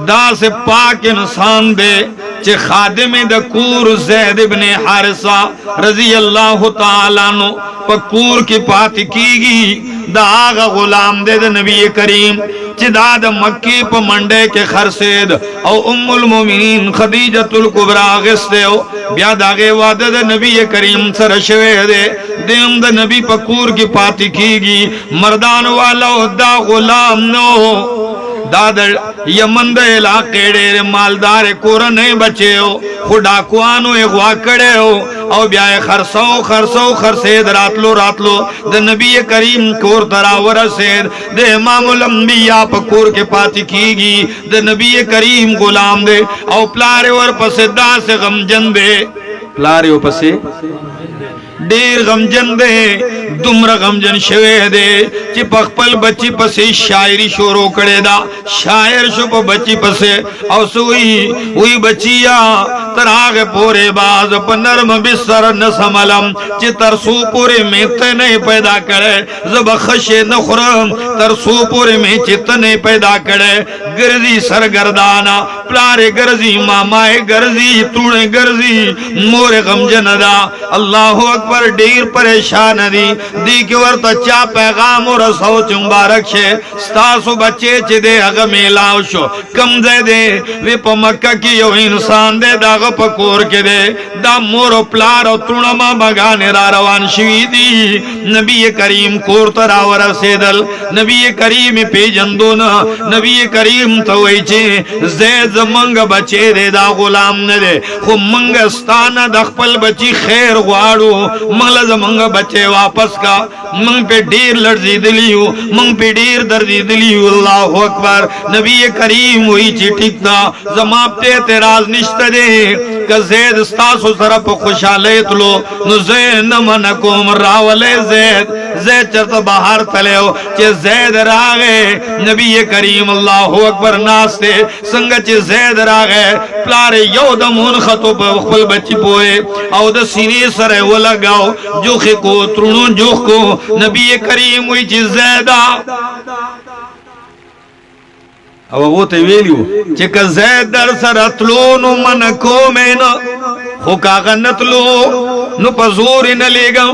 दा से पाक इंसान दे चे खादिम द कूर ज़ैद इब्ने हारिसा रजी अल्लाह ताला नो पकूर की पात कीगी दाग गुलाम दे नबी करीम चिदाद मक्की प मंडे के खरसेद औ उम्मुल मोमिनीन खदीजतुल कुबरा गिस्ते ब्या दागे वादद नबी करीम सरशवे दे देम द नबी पकूर की पाती कीगी मर्दान वाला दा गुलाम नो दादर यमन दे इलाके डेरे मालदार कोर नहीं बचे हो खुदा कुआनो एक वाकड़े हो और ब्याह खरसो खरसेद रातलो द नबी करीम कोर तरावर सेद दे इमामुल अंबिया पकूर के पाती कीगी द नबी करीम गुलाम दे और प्लारे और पसेदा से गमजन दे प्लारे और पसे डेर गमजन दे दुम्र गमजन शवे दे चिपखपल बच्ची पसे शायरी शोरो करे दा शायर शुप बच्ची पसे और सुई बचिया तराग पोरे बाज नरम बिस्तर न समलम चितरसू पूरे में तने पैदा करे जब खशे न खुरम तरसू पूरे में चितने पैदा करे गर्जी सरगर्दाना प्लारे गर्जी मामाए गर्जी तूने गर्जी मोरे गमजन दा अल्लाह अकबर डेर परेशान दी के वर तच्चा पैगाम और सौ मुबारक छे स्तासु बच्चे चे दे अग मेलाव शो कम दे वे पमक्का की यो इंसान दे दाग पकोर के दे दा मोरो प्लार और तुणमा बगाने रवान शिवी दी नबी करीम कोर तरावर सेदल नबी करीम पे जंदो न नबी करीम तो वैचे जैद मंग बच्चे दे दा गुलाम न दे खु मंगस्ताना दखपल बची खैर गुआड़ो मलज मंग बच्चे वापस का मंग पे ढेर लर्जी दिली हो मंग पे ढेर दर्जी दिली हो अल्लाह अकबर नबी करीम हुई चिट्ठी था जमापते तेराज निश्त दे कज़ैद स्तासु सरप खुशाले तुलो नुज़ैन मनकुम रावले ज़ैद चरत बाहर तले हो चे ज़ैद रागे नबी करीम अल्लाह अकबर नास्ते संग चे ज़ैद रागे प्लारे यौदम उन खतो पर खपल बच्ची पोए और द सीने सरे वो लगाओ जोखे को त्रुणो जोख को नबी करीम हुई चे ज़ैदा अब वो ते वेलियो चे का ज़ैद दर सरतलो नु मन को में न हो कागा नतलो नु पजोर न लेगा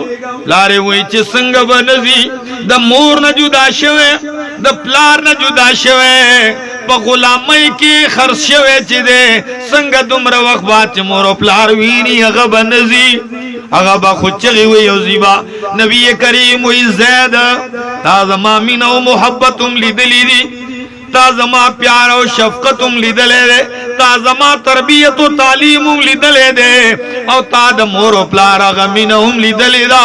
लारे वही चे संग बनजी द मोर न जुदा शवे द प्लार न जुदा शवे प गुलामी की खर्शवे चे दे संग दुम्र वक्त बात मोरो प्लार वीनी अग बनजी अगा बा खुद चगी हुई जीबा नबी करीम हुई ज़ैद ताज़मा मिनो मोहब्बतुम लिदली दी ताज़मा प्यार और शफकतुम लिदले दे ताज़मा तरबियत और तालीम लिदले दे और ताद मोरो प्लारा गमीनहुम लिदले दा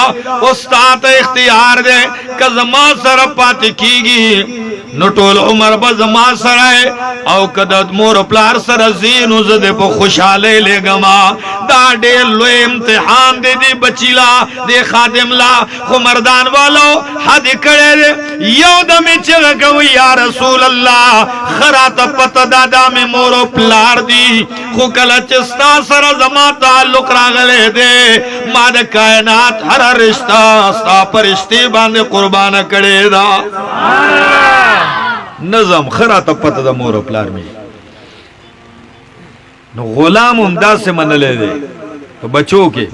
उस्ताद इख्तियार दे कज़मा सर पात कीगी नटोल उमर बज़मा सराय और कदत मोरो प्लार सर ज़ीनु ज़दे पो खुशाले ले गमा दाडे लो इम्तिहान दे दी बचीला दे खादिम ला खुमरदान वालो हद करे दे यौदम चग गव या रसूल अल्लाह खरात पत दादा में मोरो प्लार दी खुकल चिस्ता सर जमा ताल्लुक रागले दे माद कायनात हर रिश्ता सा परिश्ते बांधे कुर्बान करे दा नजम खरात पत दा मोरो प्लार में गुलाम उमदा से मन ले दे तो बच्चों के